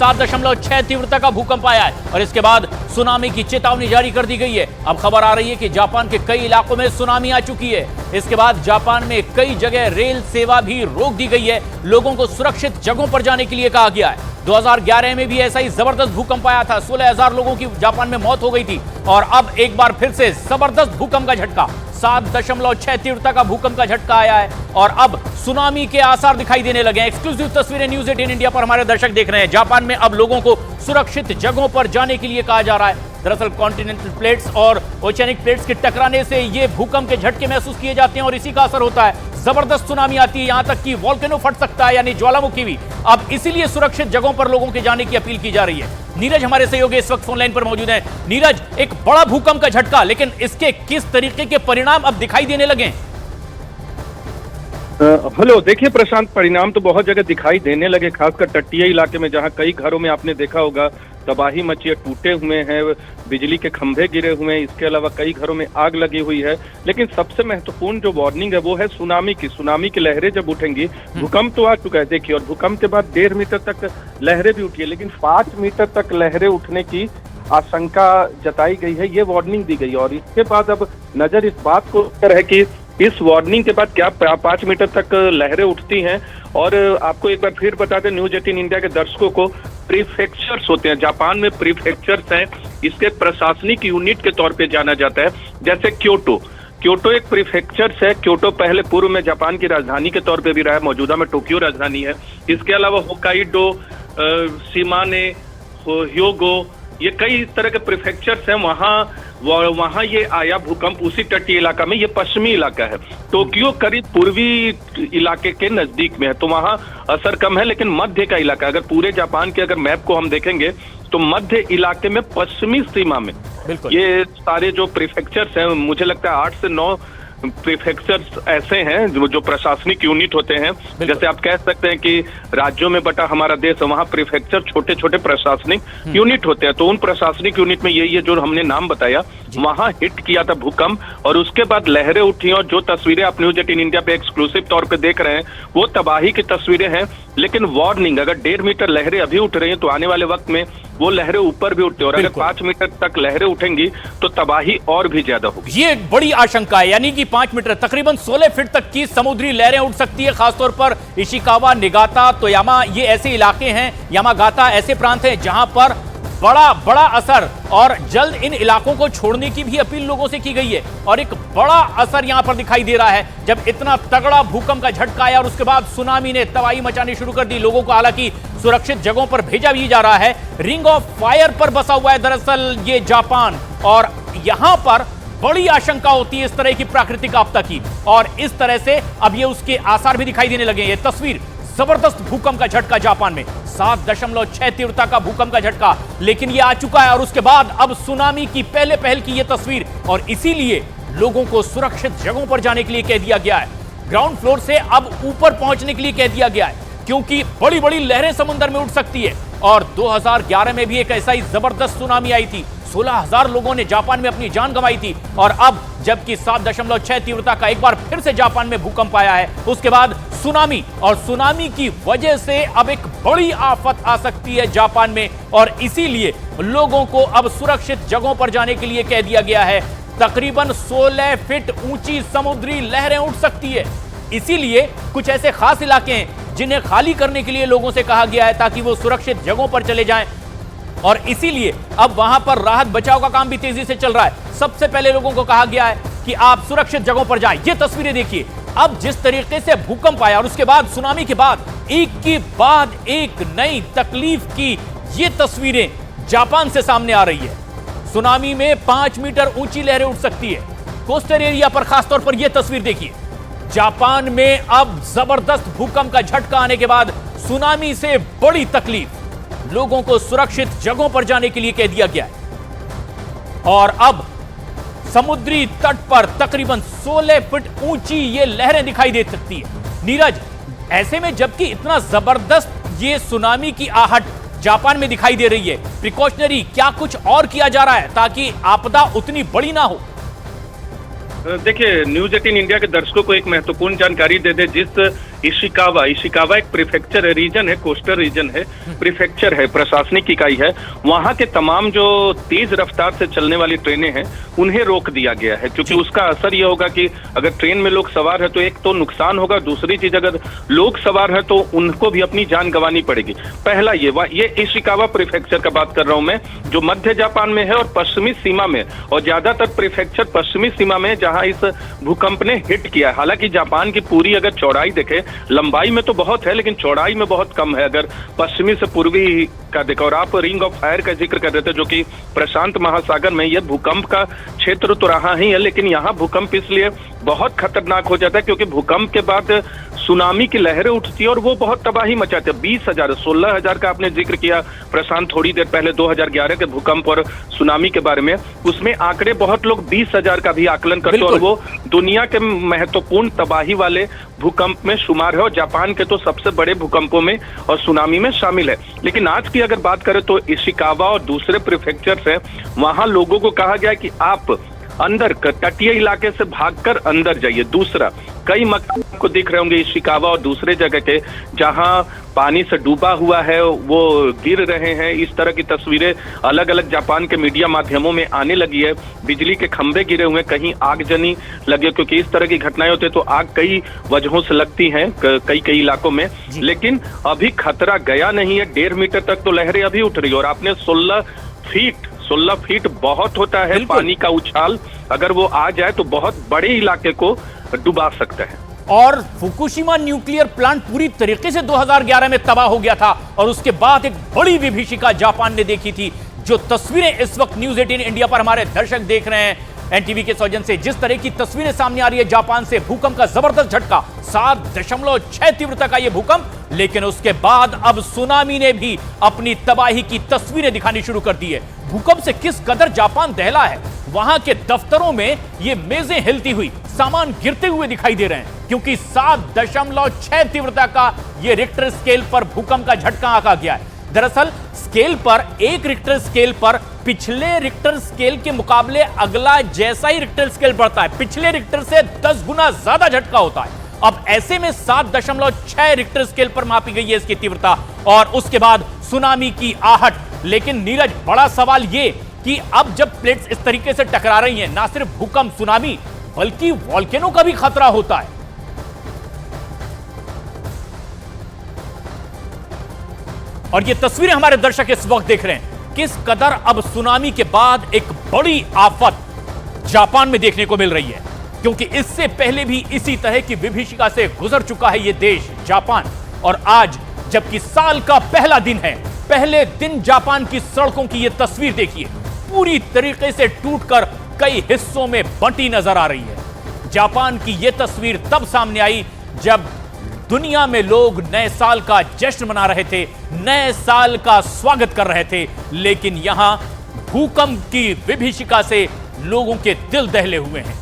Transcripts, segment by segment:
7.6 तीव्रता का भूकंप आया है और इसके बाद सुनामी की चेतावनी जारी कर दी गई है। अब खबर आ रही है कि जापान के कई इलाकों में सुनामी आ चुकी है। इसके बाद जापान में कई जगह रेल सेवा भी रोक दी गई है। लोगों को सुरक्षित जगहों पर जाने के लिए कहा गया है। 2011 में भी ऐसा ही जबरदस्त भूकंप आया था। 16,000 लोगों की जापान में मौत हो गई थी और अब एक बार फिर से जबरदस्त भूकंप का झटका, 7.6 तीव्रता का भूकंप का झटका आया है और अब सुनामी के आसार दिखाई देने लगे हैं। एक्सक्लूसिव तस्वीरें न्यूज़ 18 इंडिया पर हमारे दर्शक देख रहे हैं। जापान में अब लोगों को सुरक्षित जगहों पर जाने के लिए कहा जा रहा है। दरअसल कॉन्टिनेंटल प्लेट्स और ओशियनिक प्लेट्स के टकराने से ये भूकंप के झटके महसूस किए जाते हैं और इसी का असर होता है। जबरदस्त सुनामी आती है, यहां तक कि वोल्केनो फट सकता है, यानी ज्वालामुखी भी। अब इसीलिए सुरक्षित जगहों पर लोगों के जाने की अपील की जा रही है। नीरज हमारे सहयोगी इस वक्त फोन लाइन पर मौजूद हैं। नीरज, एक बड़ा भूकंप का झटका, लेकिन इसके किस तरीके के परिणाम अब दिखाई देने लगे? हेलो, देखिए प्रशांत, परिणाम तो बहुत जगह दिखाई देने लगे, खासकर तटीय इलाके में, जहां कई घरों में आपने देखा होगा तबाही मची है, टूटे हुए हैं, बिजली के खंभे गिरे हुए हैं, इसके अलावा कई घरों में आग लगी हुई है। लेकिन सबसे महत्वपूर्ण जो वार्निंग है वो है सुनामी की। सुनामी की लहरें जब उठेंगी, भूकंप तो आ चुका है देखिए, और भूकंप के बाद 1.5 मीटर तक लहरें भी उठी है, लेकिन 5 मीटर तक लहरें उठने की आशंका जताई गई है, ये वार्निंग दी गई है। और इसके बाद अब नजर इस बात को कर है कि इस वार्निंग के बाद क्या 5 मीटर तक लहरें उठती हैं। और आपको एक बार फिर बता दें न्यूज़ 18 इंडिया के दर्शकों को, प्रीफेक्चर्स होते हैं जापान में, प्रीफेक्चर्स हैं, इसके प्रशासनिक यूनिट के तौर पे जाना जाता है। जैसे क्योटो एक प्रीफेक्चर्स है। क्योटो पहले पूर्व में जापान की राजधानी के तौर पे भी रहा है, मौजूदा में टोक्यो राजधानी है। इसके अलावा होकाइडो, शिमाने, ह्योगो, ये कई इस तरह के प्रीफेक्चर्स हैं। वहाँ ये आया भूकंप उसी तटीय इलाका में। ये पश्चिमी इलाका है, टोक्यो करीब पूर्वी इलाके के नजदीक में है, तो वहाँ असर कम है। लेकिन मध्य का इलाका, अगर पूरे जापान के अगर मैप को हम देखेंगे तो मध्य इलाके में पश्चिमी सीमा में ये सारे जो प्रीफेक्चर्स हैं, मुझे लगता है 8 से 9 प्रीफेक्चर्स ऐसे हैं जो प्रशासनिक यूनिट होते हैं। जैसे आप कह सकते हैं कि राज्यों में बटा हमारा देश है, वहाँ प्रीफेक्चर छोटे छोटे प्रशासनिक यूनिट होते हैं। तो उन प्रशासनिक यूनिट में ये जो हमने नाम बताया, वहाँ हिट किया था भूकंप और उसके बाद लहरें उठी। और जो तस्वीरें आप न्यूज़ 18 इंडिया पे एक्सक्लूसिव तौर पे देख रहे हैं वो तबाही की तस्वीरें हैं। लेकिन वार्निंग, अगर 1.5 मीटर लहरें अभी उठ रही हैं तो आने वाले वक्त में वो लहरें ऊपर भी उठती है, और अगर 5 मीटर तक लहरें उठेंगी तो तबाही और भी ज्यादा होगी। ये एक बड़ी आशंका है, यानी कि 5 मीटर, तकरीबन 16 फीट तक की समुद्री लहरें उठ सकती है। खासतौर पर इशिकावा, निगाता, तोयामा, ये ऐसे इलाके हैं, यामागाता ऐसे प्रांत हैं जहां पर बड़ा असर, और जल्द इन इलाकों को छोड़ने की भी अपील लोगों से की गई है। और एक बड़ा असर यहां पर दिखाई दे रहा है जब इतना तगड़ा भूकंप का झटका आया और उसके बाद सुनामी ने तबाही मचानी शुरू कर दी। लोगों को हालांकि सुरक्षित जगहों पर भेजा भी जा रहा है। रिंग ऑफ फायर पर बसा हुआ है दरअसल ये जापान, और यहां पर बड़ी आशंका होती है इस तरह की प्राकृतिक आपदा की, और इस तरह से अब ये उसके आसार भी दिखाई देने लगे। ये तस्वीर, जबरदस्त भूकंप का झटका जापान में, 7.6 तीव्रता का भूकंप का झटका, लेकिन ये आ चुका है। और उसके बाद अब सुनामी की पहल की ये तस्वीर, और इसीलिए लोगों को सुरक्षित जगहों पर जाने के लिए कह दिया गया है। ग्राउंड फ्लोर से अब ऊपर पहुंचने के लिए कह दिया गया है, क्योंकि बड़ी बड़ी लहरें समुद्र में उठ सकती है। और 2011 में भी एक ऐसा ही जबरदस्त सुनामी आई थी, 16,000 लोगों ने जापान में अपनी जान गंवाई थी। और अब जबकि 7.6 तीव्रता का एक बार फिर से जापान में भूकंप आया है, उसके बाद सुनामी, और सुनामी की वजह से अब एक बड़ी आफत आ सकती है जापान में, और इसीलिए लोगों को अब सुरक्षित जगहों पर जाने के लिए कह दिया गया है। तकरीबन 16 फीट ऊंची समुद्री लहरें उठ सकती है। इसीलिए कुछ ऐसे खास इलाके हैं जिन्हें खाली करने के लिए लोगों से कहा गया है ताकि वो सुरक्षित जगहों पर चले जाएं, और इसीलिए अब वहां पर राहत बचाव का काम भी तेजी से चल रहा है। सबसे पहले लोगों को कहा गया है कि आप सुरक्षित जगहों पर जाएं। ये तस्वीरें देखिए, अब जिस तरीके से भूकंप आया और उसके बाद सुनामी के बाद एक के बाद एक नई तकलीफ की ये तस्वीरें जापान से सामने आ रही है। सुनामी में 5 मीटर ऊंची लहरें उठ सकती है। कोस्टल एरिया पर खासतौर पर यह तस्वीर देखिए, जापान में अब जबरदस्त भूकंप का झटका आने के बाद सुनामी से बड़ी तकलीफ, लोगों को सुरक्षित जगहों पर जाने के लिए कह दिया गया है। और अब समुद्री तट पर तकरीबन 16 फीट ऊंची ये लहरें दिखाई दे सकती है। नीरज, ऐसे में जबकि इतना जबरदस्त ये सुनामी की आहट जापान में दिखाई दे रही है, प्रिकॉशनरी क्या कुछ और किया जा रहा है ताकि आपदा उतनी बड़ी ना हो? देखिए, न्यूज़ 18 इंडिया के दर्शकों को एक महत्वपूर्ण जानकारी दे दे। जिस इशिकावा इशिकावा एक प्रीफेक्चर है, रीजन है, कोस्टल रीजन है, प्रीफेक्चर है, प्रशासनिक इकाई है। वहां के तमाम जो तेज रफ्तार से चलने वाली ट्रेनें हैं उन्हें रोक दिया गया है, क्योंकि उसका असर यह होगा कि अगर ट्रेन में लोग सवार है तो एक तो नुकसान होगा, दूसरी चीज अगर लोग सवार है तो उनको भी अपनी जान गंवानी पड़ेगी। पहला ये इशिकावा प्रीफेक्चर का बात कर रहा हूं मैं, जो मध्य जापान में है और पश्चिमी सीमा में, और ज्यादातर प्रीफेक्चर पश्चिमी सीमा में जहां इस भूकंप ने हिट किया है। हालांकि जापान की पूरी अगर चौड़ाई देखे, लंबाई में तो बहुत है लेकिन चौड़ाई में बहुत कम है अगर पश्चिमी से पूर्वी का देखो। और आप रिंग ऑफ फायर का जिक्र कर रहे थे, जो कि प्रशांत महासागर में यह भूकंप का क्षेत्र तो रहा ही है, लेकिन यहाँ भूकंप इसलिए बहुत खतरनाक हो जाता है क्योंकि भूकंप के बाद सुनामी की लहरें उठती है और वो बहुत तबाही मचाते हैं। 20,000 16,000 का आपने जिक्र किया प्रशांत थोड़ी देर पहले 2011 के भूकंप और सुनामी के बारे में, उसमें आंकड़े बहुत लोग 20,000 का भी आकलन करते हैं और वो दुनिया के महत्वपूर्ण तबाही वाले भूकंप में शुमार है और जापान के तो सबसे बड़े भूकंपों में और सुनामी में शामिल है। लेकिन आज की अगर बात करें तो इशिकावा और दूसरे प्रीफेक्चर्स हैं, वहां लोगों को कहा गया कि आप अंदर तटीय इलाके से भागकर अंदर जाइए। दूसरा, कई मकान को दिख रहे होंगे इशिकावा और दूसरे जगह के जहां पानी से डूबा हुआ है, वो गिर रहे हैं। इस तरह की तस्वीरें अलग अलग जापान के मीडिया माध्यमों में आने लगी है। बिजली के खंभे गिरे हुए, कहीं आगजनी लगे, क्योंकि इस तरह की घटनाएं होती है तो आग कई वजहों से लगती हैं कई इलाकों में। लेकिन अभी खतरा गया नहीं है, 1.5 मीटर तक तो लहरें अभी उठ रही है और आपने 16 फीट बहुत होता है पानी का उछाल, अगर वो आ जाए तो बहुत बड़े इलाके को डुबा सकता है। और फुकुशिमा न्यूक्लियर प्लांट पूरी तरीके से 2011 में तबाह हो गया था और उसके बाद एक बड़ी विभीषिका जापान ने देखी थी। जो तस्वीरें इस वक्त न्यूज 18 इंडिया पर हमारे दर्शक देख रहे हैं एनटीवी के सौजन्य से, जिस तरह की तस्वीरें सामने आ रही है जापान से, भूकंप का जबरदस्त झटका, 7.6 तीव्रता का यह भूकंप। लेकिन उसके बाद अब सुनामी ने भी अपनी तबाही की तस्वीरें दिखानी शुरू कर दी है। भूकंप से किस कदर जापान दहला है, वहां के दफ्तरों में ये मेजें हिलती हुई, सामान गिरते हुए दिखाई दे रहे हैं, क्योंकि 7.6 तीव्रता का यह रिक्टर स्केल पर भूकंप का झटका आंका गया है। दरअसल स्केल पर, एक रिक्टर स्केल पर पिछले रिक्टर स्केल के मुकाबले अगला जैसा ही रिक्टर स्केल बढ़ता है, पिछले रिक्टर से 10 गुना ज्यादा झटका होता है। अब ऐसे में 7.6 रिक्टर स्केल पर मापी गई है इसकी तीव्रता और उसके बाद सुनामी की आहट। लेकिन नीरज, बड़ा सवाल यह कि अब जब प्लेट्स इस तरीके से टकरा रही हैं, ना सिर्फ भूकंप सुनामी बल्कि वॉल्केनो का भी खतरा होता है। और ये तस्वीरें हमारे दर्शक इस वक्त देख रहे हैं, किस कदर अब सुनामी के बाद एक बड़ी आफत जापान में देखने को मिल रही है, क्योंकि इससे पहले भी इसी तरह की विभीषिका से गुजर चुका है यह देश जापान। और आज जबकि साल का पहला दिन है, पहले दिन जापान की सड़कों की यह तस्वीर देखिए, पूरी तरीके से टूटकर कई हिस्सों में बंटी नजर आ रही है। जापान की यह तस्वीर तब सामने आई जब दुनिया में लोग नए साल का जश्न मना रहे थे, नए साल का स्वागत कर रहे थे, लेकिन यहां भूकंप की विभीषिका से लोगों के दिल दहले हुए हैं।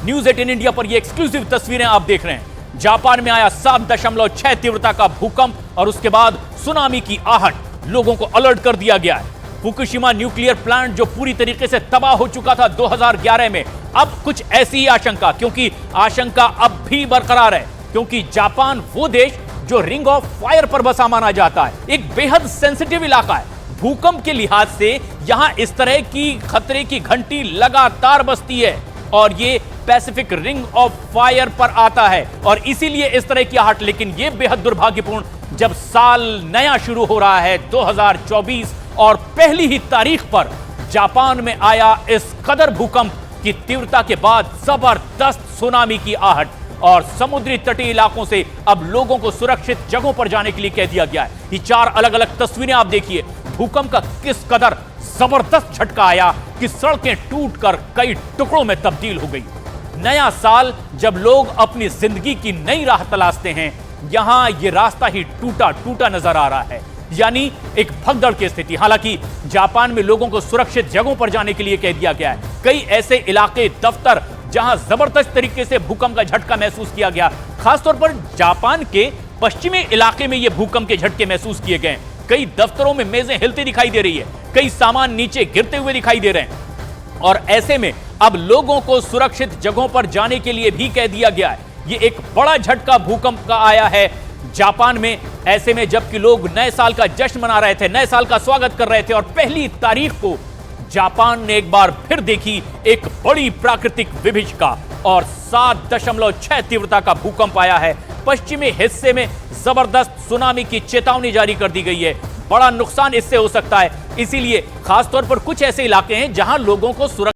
न्यूज 18 इंडिया पर ये एक्सक्लूसिव तस्वीरें आप देख रहे हैं। जापान में आया 7.6 तीव्रता का भूकंप और उसके बाद सुनामी की आहट, लोगों को अलर्ट कर दिया गया है। फुकुशिमा न्यूक्लियर प्लांट जो पूरी तरीके से तबाह हो चुका था 2011 में, अब कुछ ऐसी ही आशंका, क्योंकि आशंका अब भी बरकरार है, क्योंकि जापान वो देश जो रिंग ऑफ फायर पर बसा माना जाता है, एक बेहद सेंसिटिव इलाका है। भूकंप के लिहाज से यहां इस तरह की खतरे की घंटी लगातार बजती है और ये पैसिफिक रिंग ऑफ फायर पर आता है और इसीलिए इस तरह की आहट। लेकिन यह बेहद दुर्भाग्यपूर्ण जब साल नया शुरू हो रहा है 2024 और पहली ही तारीख पर जापान में आया इस कदर भूकंप की तीव्रता के बाद जबरदस्त सुनामी की आहट और समुद्री तटीय इलाकों से अब लोगों को सुरक्षित जगहों पर जाने के लिए कह दिया गया है। ये 4 अलग अलग तस्वीरें आप देखिए, भूकंप का किस कदर जबरदस्त झटका आया कि सड़कें टूटकर कई टुकड़ों में तब्दील हो गई। नया साल जब लोग अपनी जिंदगी की नई राह तलाशते हैं, यहां यह रास्ता ही टूटा टूटा नजर आ रहा है, यानी एक भगदड़ की स्थिति। हालांकि जापान में लोगों को सुरक्षित जगहों पर जाने के लिए कह दिया गया है। कई ऐसे इलाके, दफ्तर जहां जबरदस्त तरीके से भूकंप का झटका महसूस किया गया, खासतौर पर जापान के पश्चिमी इलाके में यह भूकंप के झटके महसूस किए गए। कई दफ्तरों में मेजें हिलती दिखाई दे रही है, कई सामान नीचे गिरते हुए दिखाई दे रहे हैं और ऐसे में अब लोगों को सुरक्षित जगहों पर जाने के लिए भी कह दिया गया है। ये एक बड़ा झटका भूकंप का आया है जापान में। ऐसे में जबकि लोग नए साल का जश्न मना रहे थे, नए साल का स्वागत कर रहे थे, और पहली तारीख को जापान ने एक बार फिर देखी एक बड़ी प्राकृतिक विभीषिका और 7.6 तीव्रता का भूकंप आया है। पश्चिमी हिस्से में जबरदस्त सुनामी की चेतावनी जारी कर दी गई है। बड़ा नुकसान इससे हो सकता है, इसीलिए खासतौर पर कुछ ऐसे इलाके हैं जहां लोगों को सुरक्षा